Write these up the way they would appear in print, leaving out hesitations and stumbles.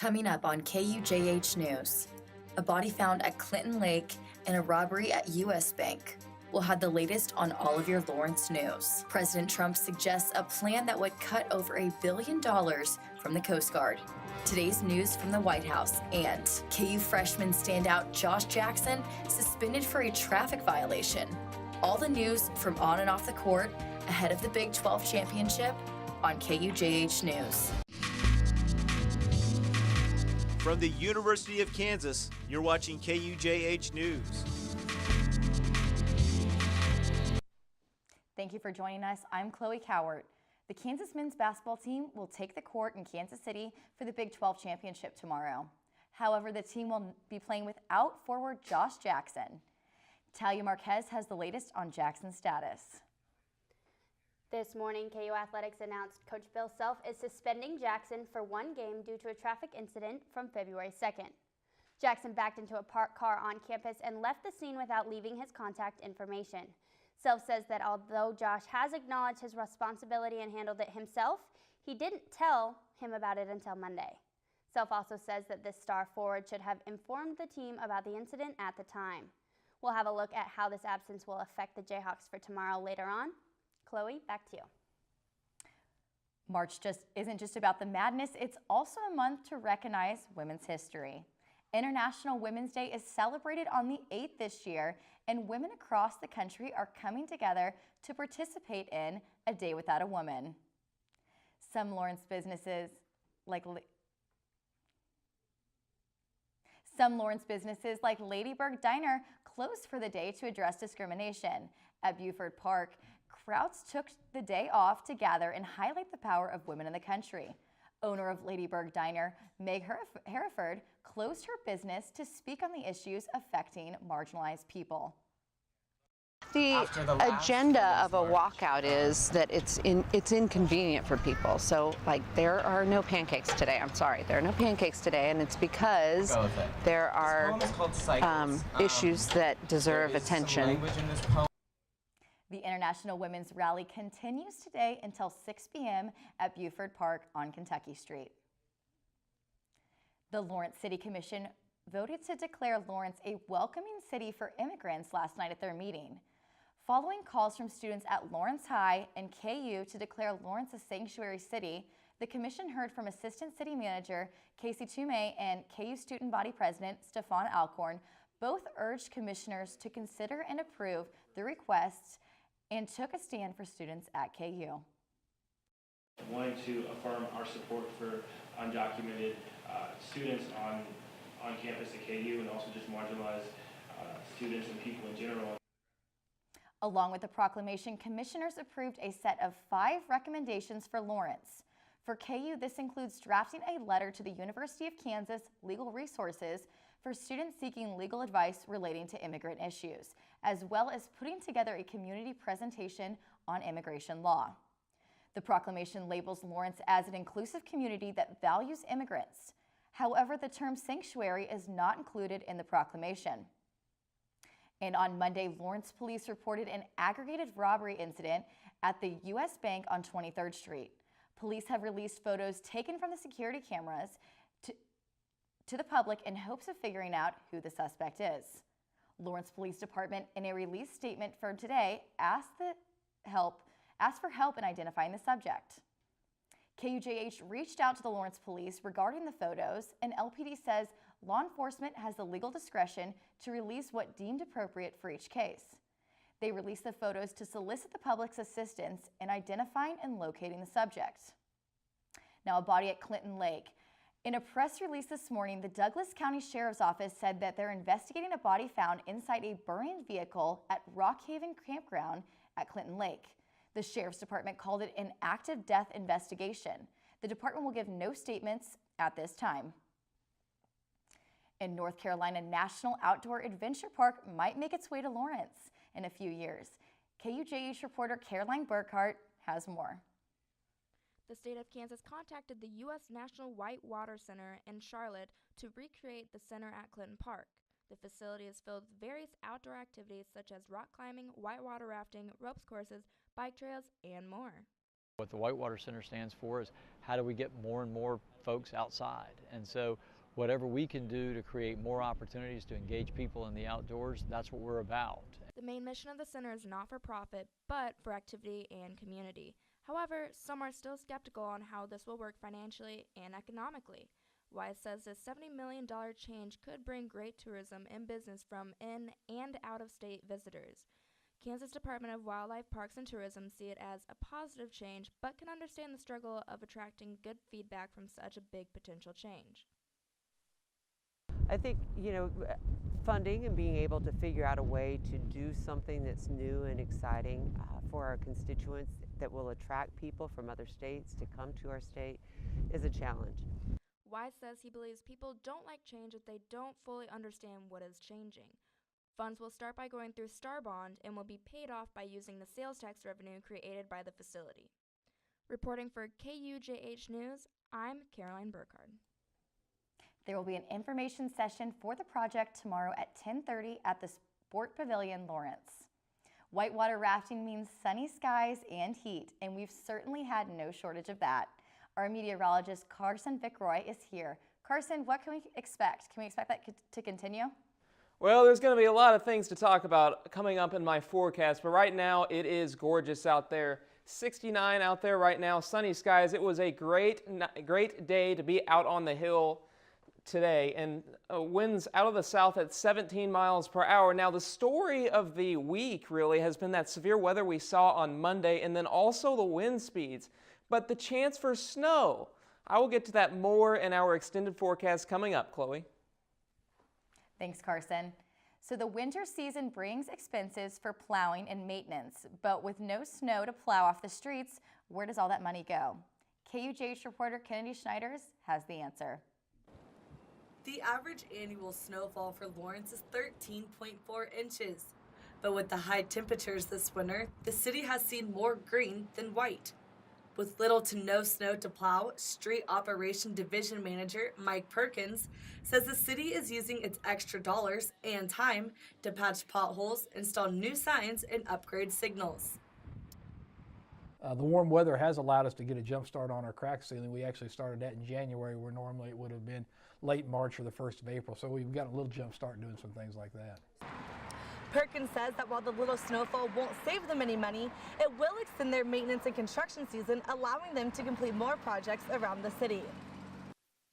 Coming up on KUJH News, a body found at Clinton Lake and a robbery at U.S. Bank. We'll have the latest on all of your Lawrence news. President Trump suggests a plan that would cut over $1 billion from the Coast Guard. Today's news from the White House, and KU freshman standout Josh Jackson suspended for a traffic violation. All the news from on and off the court ahead of the Big 12 championship on KUJH News. From the University of Kansas, you're watching KUJH News. Thank you for joining us. I'm Chloe Cowart. The Kansas men's basketball team will take the court in Kansas City for the Big 12 championship tomorrow. However, the team will be playing without forward Josh Jackson. Talia Marquez has the latest on Jackson's status. This morning, KU Athletics announced Coach Bill Self is suspending Jackson for one game due to a traffic incident from February 2nd. Jackson backed into a parked car on campus and left the scene without leaving his contact information. Self says that although Josh has acknowledged his responsibility and handled it himself, he didn't tell him about it until Monday. Self also says that this star forward should have informed the team about the incident at the time. We'll have a look at how this absence will affect the Jayhawks for tomorrow later on. Chloe, back to you. March isn't just about the madness, it's also a month to recognize women's history. International Women's Day is celebrated on the 8th this year, and women across the country are coming together to participate in A Day Without a Woman. Some Lawrence businesses like Ladybird Diner closed for the day to address discrimination. At Buford Park, crowds took the day off to gather and highlight the power of women in the country. Owner of Ladybird Diner, Meg Hereford, closed her business to speak on the issues affecting marginalized people. The agenda of a walkout is that it's inconvenient for people. So, like, there are no pancakes today. I'm sorry, there are no pancakes today, and it's because there are issues that deserve attention. The International Women's Rally continues today until 6 p.m. at Buford Park on Kentucky Street. The Lawrence City Commission voted to declare Lawrence a welcoming city for immigrants last night at their meeting. Following calls from students at Lawrence High and KU to declare Lawrence a sanctuary city, the commission heard from Assistant City Manager Casey Toomey and KU Student Body President Stefan Alcorn. Both urged commissioners to consider and approve the requests and took a stand for students at KU. Wanting to affirm our support for undocumented students on campus at KU, and also just marginalized students and people in general. Along with the proclamation, commissioners approved a set of 5 recommendations for Lawrence. For KU, this includes drafting a letter to the University of Kansas Legal Resources for students seeking legal advice relating to immigrant issues, as well as putting together a community presentation on immigration law. The proclamation labels Lawrence as an inclusive community that values immigrants. However, the term sanctuary is not included in the proclamation. And on Monday, Lawrence police reported an aggravated robbery incident at the U.S. Bank on 23rd Street. Police have released photos taken from the security cameras to the public in hopes of figuring out who the suspect is. Lawrence Police Department, in a release statement for today, asked for help in identifying the subject. KUJH reached out to the Lawrence Police regarding the photos, and LPD says law enforcement has the legal discretion to release what deemed appropriate for each case. They released the photos to solicit the public's assistance in identifying and locating the subject. Now, a body at Clinton Lake. In a press release this morning, the Douglas County Sheriff's Office said that they're investigating a body found inside a burned vehicle at Rockhaven Campground at Clinton Lake. The Sheriff's Department called it an active death investigation. The department will give no statements at this time. In North Carolina, National Outdoor Adventure Park might make its way to Lawrence in a few years. KUJH reporter Caroline Burkhart has more. The state of Kansas contacted the U.S. National Whitewater Center in Charlotte to recreate the center at Clinton Park. The facility is filled with various outdoor activities such as rock climbing, whitewater rafting, ropes courses, bike trails, and more. What the Whitewater Center stands for is how do we get more and more folks outside? And so whatever we can do to create more opportunities to engage people in the outdoors, that's what we're about. The main mission of the center is not for profit, but for activity and community. However, some are still skeptical on how this will work financially and economically. Wise says this $70 million change could bring great tourism and business from in and out-of-state visitors. Kansas Department of Wildlife, Parks, and Tourism see it as a positive change, but can understand the struggle of attracting good feedback from such a big potential change. I think, funding and being able to figure out a way to do something that's new and exciting for our constituents that will attract people from other states to come to our state is a challenge. Wise says he believes people don't like change if they don't fully understand what is changing. Funds will start by going through Star Bond and will be paid off by using the sales tax revenue created by the facility. Reporting for KUJH News, I'm Caroline Burkhardt. There will be an information session for the project tomorrow at 10:30 at the Sport Pavilion, Lawrence. Whitewater rafting means sunny skies and heat, and we've certainly had no shortage of that. Our meteorologist Carson Fitzroy is here. Carson, what can we expect? Can we expect that to continue? Well, there's going to be a lot of things to talk about coming up in my forecast, but right now it is gorgeous out there. 69 out there right now, sunny skies. It was a great day to be out on the hill today, and winds out of the south at 17 miles per hour. Now, the story of the week really has been that severe weather we saw on Monday, and then also the wind speeds, but the chance for snow. I will get to that more in our extended forecast coming up, Chloe. Thanks, Carson. So the winter season brings expenses for plowing and maintenance, but with no snow to plow off the streets, where does all that money go? KUJH reporter Kennedy Schneiders has the answer. The average annual snowfall for Lawrence is 13.4 inches. But with the high temperatures this winter, the city has seen more green than white. With little to no snow to plow, Street Operation Division Manager Mike Perkins says the city is using its extra dollars and time to patch potholes, install new signs, and upgrade signals. The warm weather has allowed us to get a jump start on our crack sealing. We actually started that in January, where normally it would have been late March or the 1st of April. So we've got a little jump start doing some things like that. Perkins says that while the little snowfall won't save them any money, it will extend their maintenance and construction season, allowing them to complete more projects around the city.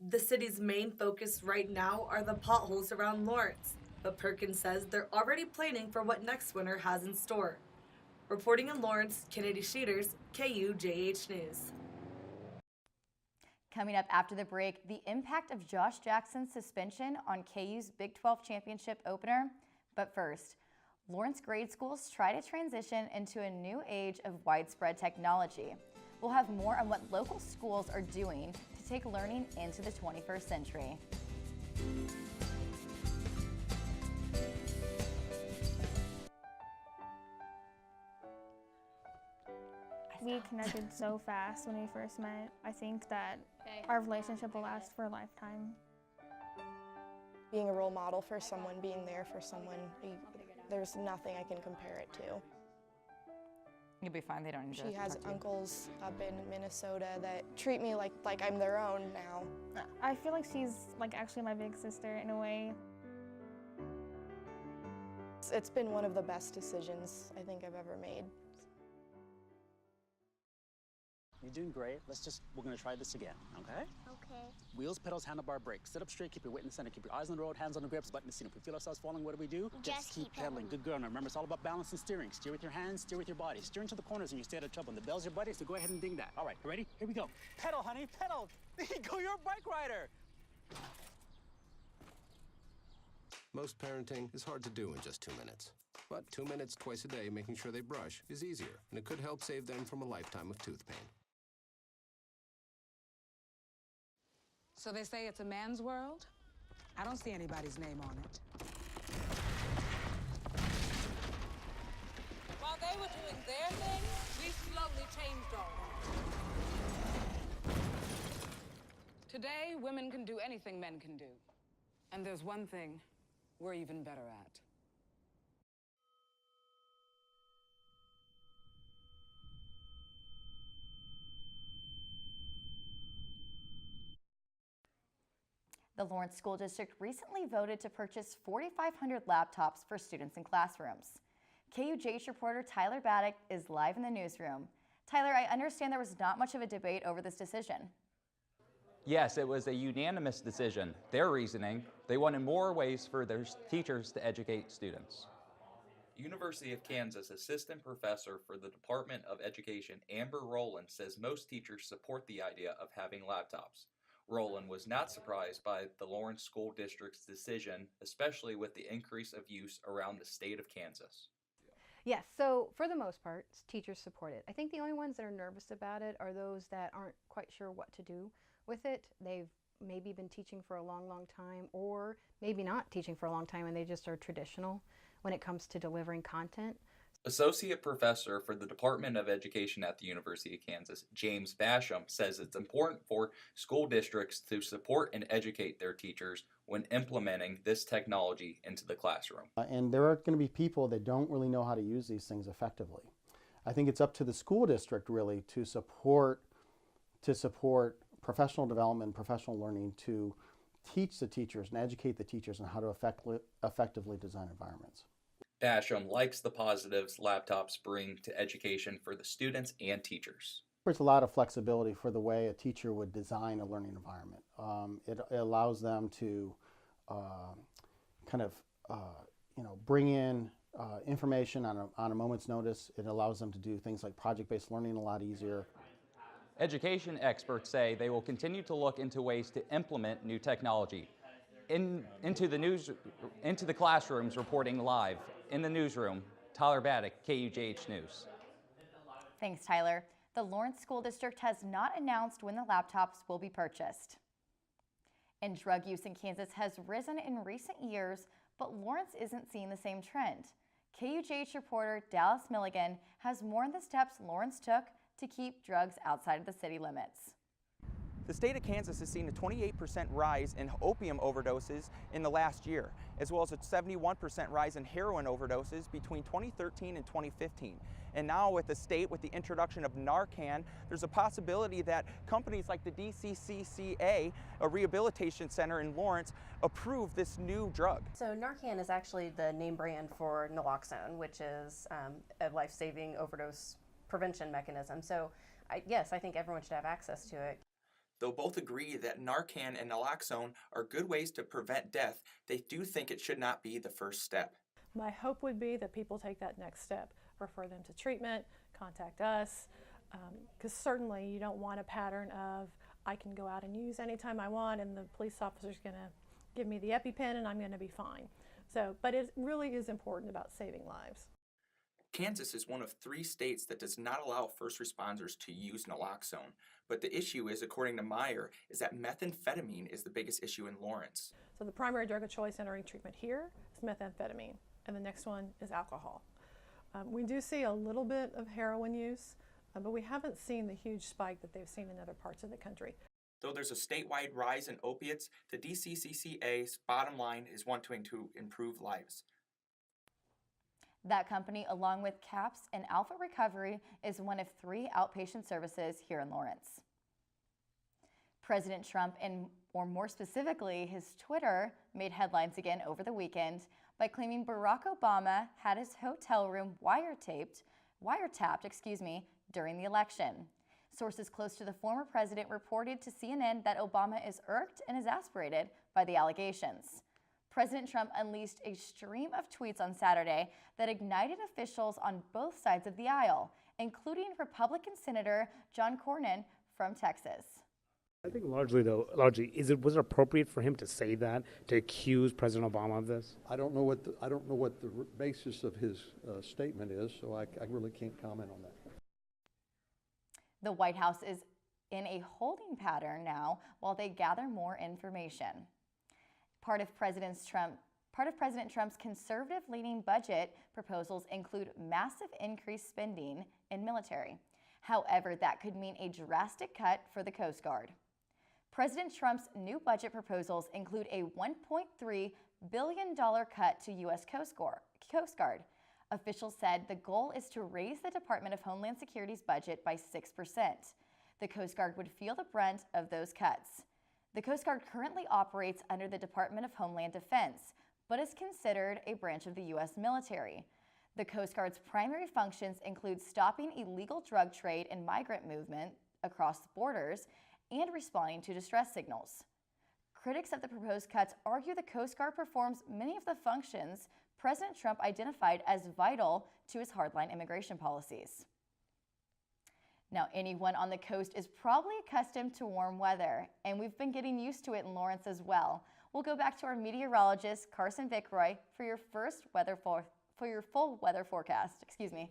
The city's main focus right now are the potholes around Lawrence, but Perkins says they're already planning for what next winter has in store. Reporting in Lawrence, Kennedy Schneiders, KUJH News. Coming up after the break, the impact of Josh Jackson's suspension on KU's Big 12 championship opener. But first, Lawrence grade schools try to transition into a new age of widespread technology. We'll have more on what local schools are doing to take learning into the 21st century. We connected so fast when we first met. I think that our relationship will last for a lifetime. Being a role model for someone, being there for someone, there's nothing I can compare it to. You'll be fine, they don't need to. She has uncles up in Minnesota that treat me like I'm their own now. I feel like she's actually my big sister in a way. It's been one of the best decisions I think I've ever made. You're doing great. We're gonna try this again, okay? Okay. Wheels, pedals, handlebar, brakes. Sit up straight, keep your weight in the center, keep your eyes on the road, hands on the grips, button the seat. If we feel ourselves falling, what do? Just keep pedaling. Good girl. Now remember, it's all about balance and steering. Steer with your hands, steer with your body. Steer into the corners and you stay out of trouble. And the bell's your buddy, so go ahead and ding that. All right, you ready? Here we go. Pedal, honey, pedal. There you go, you're a bike rider. Most parenting is hard to do in just 2 minutes. But 2 minutes twice a day making sure they brush is easier, and it could help save them from a lifetime of tooth pain. So they say it's a man's world? I don't see anybody's name on it. While they were doing their thing, we slowly changed ours. Today, women can do anything men can do. And there's one thing we're even better at. The Lawrence School District recently voted to purchase 4,500 laptops for students in classrooms. KUJH reporter Tyler Baddock is live in the newsroom. Tyler, I understand there was not much of a debate over this decision. Yes, it was a unanimous decision. Their reasoning, they wanted more ways for their teachers to educate students. University of Kansas Assistant Professor for the Department of Education, Amber Rowland, says most teachers support the idea of having laptops. Rowland was not surprised by the Lawrence School District's decision, especially with the increase of use around the state of Kansas. Yes, so for the most part, teachers support it. I think the only ones that are nervous about it are those that aren't quite sure what to do with it. They've maybe been teaching for a long, long time, or maybe not teaching for a long time and they just are traditional when it comes to delivering content. Associate Professor for the Department of Education at the University of Kansas, James Basham, says it's important for school districts to support and educate their teachers when implementing this technology into the classroom. And there are going to be people that don't really know how to use these things effectively. I think it's up to the school district really to support professional development, professional learning, to teach the teachers and educate the teachers on how to effectively design environments. Basham likes the positives laptops bring to education for the students and teachers. There's a lot of flexibility for the way a teacher would design a learning environment. It allows them to bring in information on a moment's notice. It allows them to do things like project-based learning a lot easier. Education experts say they will continue to look into ways to implement new technology. Into the classrooms, reporting live in the newsroom, Tyler Baddock, KUJH News. Thanks, Tyler. The Lawrence School District has not announced when the laptops will be purchased. And drug use in Kansas has risen in recent years, but Lawrence isn't seeing the same trend. KUJH reporter Dallas Milligan has more on the steps Lawrence took to keep drugs outside of the city limits. The state of Kansas has seen a 28% rise in opium overdoses in the last year, as well as a 71% rise in heroin overdoses between 2013 and 2015. And now with the state, with the introduction of Narcan, there's a possibility that companies like the DCCCA, a rehabilitation center in Lawrence, approve this new drug. So Narcan is actually the name brand for naloxone, which is a life-saving overdose prevention mechanism. So yes, I think everyone should have access to it. Though both agree that Narcan and naloxone are good ways to prevent death, they do think it should not be the first step. My hope would be that people take that next step, refer them to treatment, contact us, because certainly you don't want a pattern of I can go out and use anytime I want and the police officer's going to give me the EpiPen and I'm going to be fine. So, but it really is important about saving lives. Kansas is one of 3 states that does not allow first responders to use naloxone. But the issue is, according to Meyer, is that methamphetamine is the biggest issue in Lawrence. So the primary drug of choice entering treatment here is methamphetamine, and the next one is alcohol. We do see a little bit of heroin use, but we haven't seen the huge spike that they've seen in other parts of the country. Though there's a statewide rise in opiates, the DCCCA's bottom line is wanting to improve lives. That company, along with CAPS and Alpha Recovery, is one of 3 outpatient services here in Lawrence. President Trump, or more specifically his Twitter, made headlines again over the weekend by claiming Barack Obama had his hotel room wiretapped during the election. Sources close to the former president reported to CNN that Obama is irked and exasperated by the allegations. President Trump unleashed a stream of tweets on Saturday that ignited officials on both sides of the aisle, including Republican Senator John Cornyn from Texas. I think was it appropriate for him to say that, to accuse President Obama of this? I don't know what the basis of his statement is, so I really can't comment on that. The White House is in a holding pattern now while they gather more information. Part of President Trump's conservative-leaning budget proposals include massive increased spending in military. However, that could mean a drastic cut for the Coast Guard. President Trump's new budget proposals include a $1.3 billion cut to U.S. Coast Guard. Officials said the goal is to raise the Department of Homeland Security's budget by 6%. The Coast Guard would feel the brunt of those cuts. The Coast Guard currently operates under the Department of Homeland Defense, but is considered a branch of the U.S. military. The Coast Guard's primary functions include stopping illegal drug trade and migrant movement across borders and responding to distress signals. Critics of the proposed cuts argue the Coast Guard performs many of the functions President Trump identified as vital to his hardline immigration policies. Now, anyone on the coast is probably accustomed to warm weather, and we've been getting used to it in Lawrence as well. We'll go back to our meteorologist, Carson Vickroy, for your full weather forecast. Excuse me.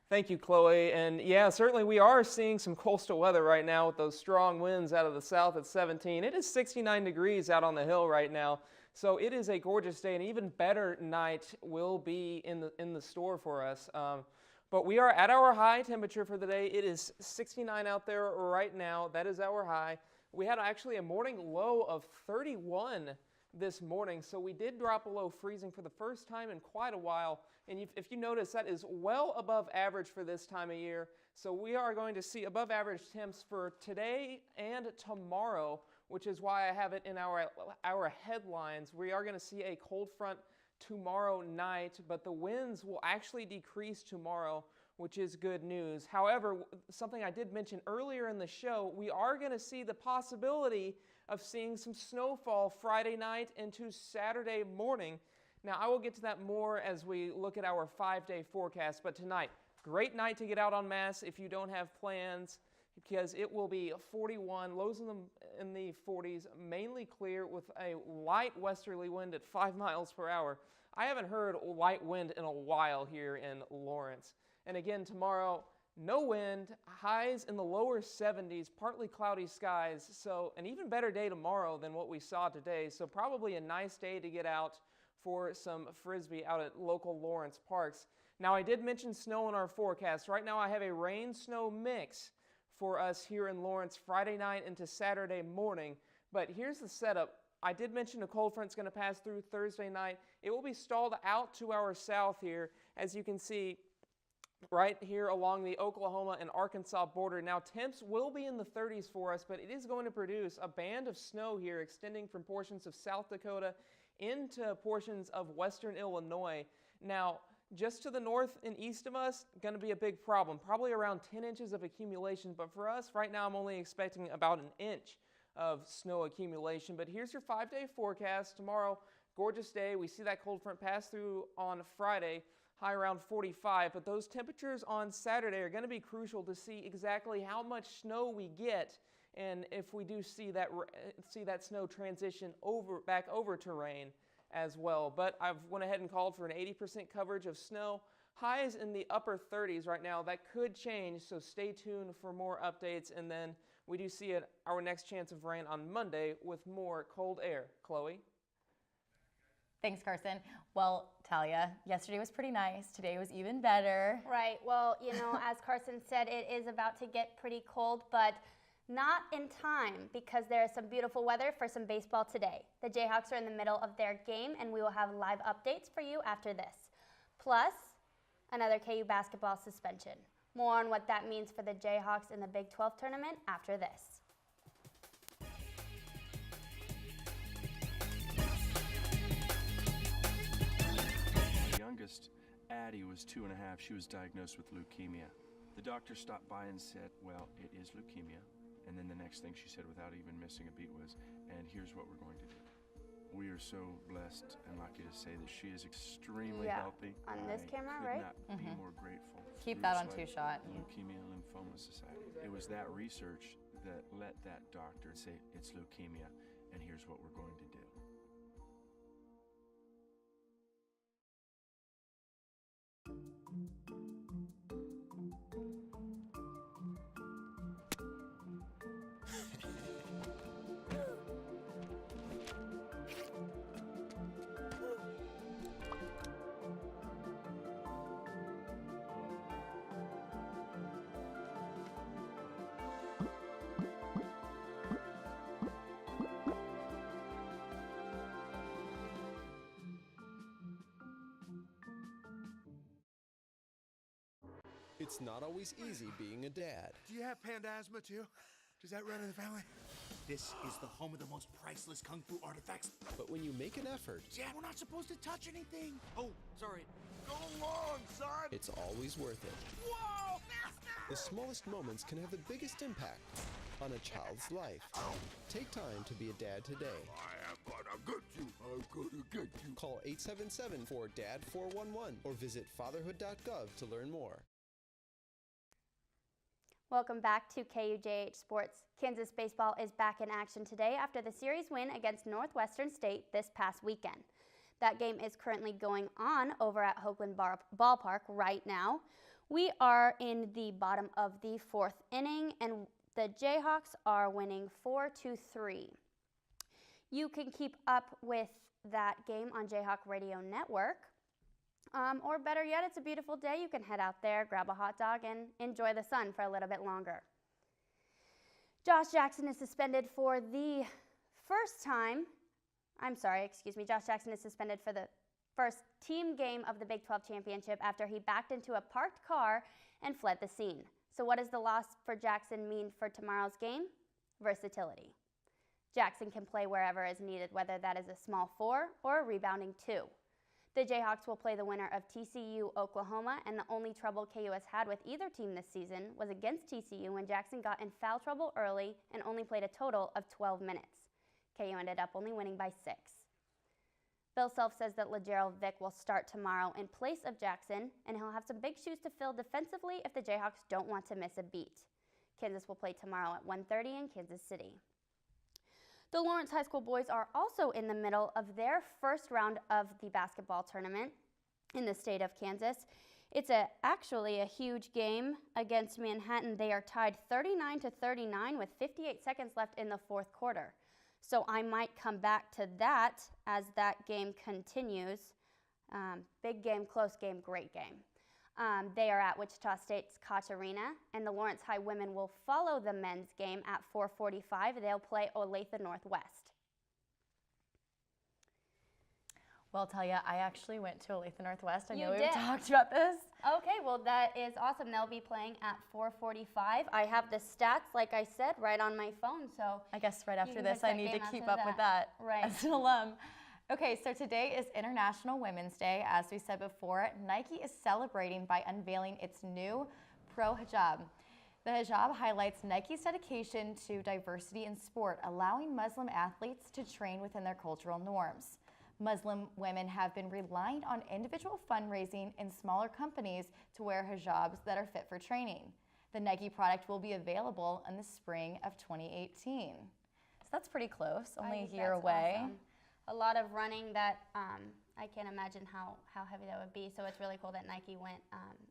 Thank you, Chloe. And yeah, certainly we are seeing some coastal weather right now with those strong winds out of the south at 17. It is 69 degrees out on the hill right now. So it is a gorgeous day. An even better night will be in the store for us. But we are at our high temperature for the day. It is 69 out there right now. That is our high. We had actually a morning low of 31 this morning, so we did drop below freezing for the first time in quite a while. And if you notice, that is well above average for this time of year. So we are going to see above average temps for today and tomorrow, which is why I have it in our headlines. We are going to see a cold front tomorrow night, but the winds will actually decrease tomorrow, which is good news. However, something I did mention earlier in the show, we are going to see the possibility of seeing some snowfall Friday night into Saturday morning. Now, I will get to that more as we look at our 5-day forecast, but tonight, great night to get out en masse if you don't have plans, because it will be 41, lows in the 40s, mainly clear with a light westerly wind at 5 miles per hour. I haven't heard light wind in a while here in Lawrence. And again, tomorrow, no wind, highs in the lower 70s, partly cloudy skies, so an even better day tomorrow than what we saw today. So probably a nice day to get out for some Frisbee out at local Lawrence parks. Now, I did mention snow in our forecast. Right now, I have a rain-snow mix for us here in Lawrence Friday night into Saturday morning. But here's the setup. I did mention a cold front's going to pass through Thursday night. It will be stalled out to our south here, as you can see right here along the Oklahoma and Arkansas border. Now, temps will be in the 30s for us, but it is going to produce a band of snow here extending from portions of South Dakota into portions of western Illinois. Now, just to the north and east of us, going to be a big problem, probably around 10 inches of accumulation. But for us, right now, I'm only expecting about an inch of snow accumulation. But here's your 5-day forecast. Tomorrow, gorgeous day. We see that cold front pass through on Friday, high around 45. But those temperatures on Saturday are going to be crucial to see exactly how much snow we get, and if we do see that snow transition back over to rain as well. But I've went ahead and called for an 80% coverage of snow. Highs in the upper 30s right now. That could change, so stay tuned for more updates. And then we do see our next chance of rain on Monday with more cold air. Chloe? Thanks, Carson. Well, Talia, yesterday was pretty nice. Today was even better. Right. Well, you know, as Carson said, it is about to get pretty cold, but not in time, because there is some beautiful weather for some baseball today. The Jayhawks are in the middle of their game, and we will have live updates for you after this. Plus, another KU basketball suspension. More on what that means for the Jayhawks in the Big 12 tournament after this. The youngest, Addie, was 2.5. She was diagnosed with leukemia. The doctor stopped by and said, well, it is leukemia. And then the next thing she said without even missing a beat was, and here's what we're going to do. We are so blessed and lucky to say that she is extremely healthy. On this camera, right? I could not be more grateful. Keep that on two-shot. Leukemia Lymphoma Society. It was that research that let that doctor say it's leukemia, and here's what we're going to do. It's not always easy being a dad. Do you have panda asthma too? Does that run in the family? This is the home of the most priceless kung fu artifacts. But when you make an effort, Dad, we're not supposed to touch anything. Oh, sorry. Go along, son. it's always worth it. Whoa, faster! The smallest moments can have the biggest impact on a child's life. Take time to be a dad today. I am gonna get you. I'm gonna get you. Call 877-4DAD-411 or visit fatherhood.gov to learn more. Welcome back to KUJH Sports. Kansas baseball is back in action today after the series win against Northwestern State this past weekend. That game is currently going on over at Hoagland Ballpark right now. We are in the bottom of the 4th inning, and the Jayhawks are winning 4-3. You can keep up with that game on Jayhawk Radio Network. Or better yet, it's a beautiful day. You can head out there, grab a hot dog, and enjoy the sun for a little bit longer. Josh Jackson is suspended for the first time. Josh Jackson is suspended for the first team game of the Big 12 Championship after he backed into a parked car and fled the scene. So what does the loss for Jackson mean for tomorrow's game? Versatility. Jackson can play wherever is needed, whether that is a small 4 or a rebounding 2. The Jayhawks will play the winner of TCU Oklahoma, and the only trouble KU has had with either team this season was against TCU when Jackson got in foul trouble early and only played a total of 12 minutes. KU ended up only winning by 6. Bill Self says that LaGerald Vick will start tomorrow in place of Jackson, and he'll have some big shoes to fill defensively if the Jayhawks don't want to miss a beat. Kansas will play tomorrow at 1:30 in Kansas City. The Lawrence High School boys are also in the middle of their first round of the basketball tournament in the state of Kansas. It's actually a huge game against Manhattan. They are tied 39-39 with 58 seconds left in the 4th quarter. So I might come back to that as that game continues. Big game, close game, great game. They are at Wichita State's Koch Arena, and the Lawrence High women will follow the men's game at 4:45. They'll play Olathe Northwest. Well, Talia, I actually went to Olathe Northwest. I know You we've did. talked about this. Okay, well that is awesome. They'll be playing at 4:45. I have the stats, like I said, right on my phone. So I guess right you after can this, get I that need to game keep after up with that Right. as an alum. Okay, so today is International Women's Day. As we said before, Nike is celebrating by unveiling its new Pro Hijab. The hijab highlights Nike's dedication to diversity in sport, allowing Muslim athletes to train within their cultural norms. Muslim women have been relying on individual fundraising in smaller companies to wear hijabs that are fit for training. The Nike product will be available in the spring of 2018. So that's pretty close, only a year away. Awesome. A lot of running that I can't imagine how heavy that would be. So it's really cool that Nike went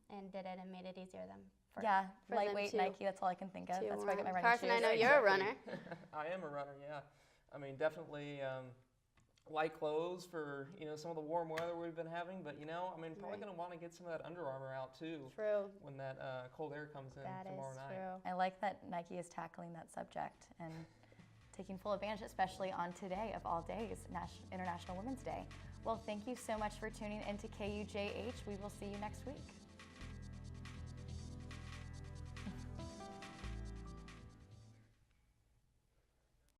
and did it and made it easier for Yeah, for lightweight them Nike, that's all I can think of. to That's where I get my run. running Carson, shoes. I know you're a runner. I am a runner, yeah. I mean, definitely light clothes for, some of the warm weather we've been having, but, probably going to want to get some of that Under Armour out, too. True. When that cold air comes in tomorrow night. True. I like that Nike is tackling that subject and taking full advantage, especially on today of all days, International Women's Day. Well, thank you so much for tuning into KUJH. We will see you next week.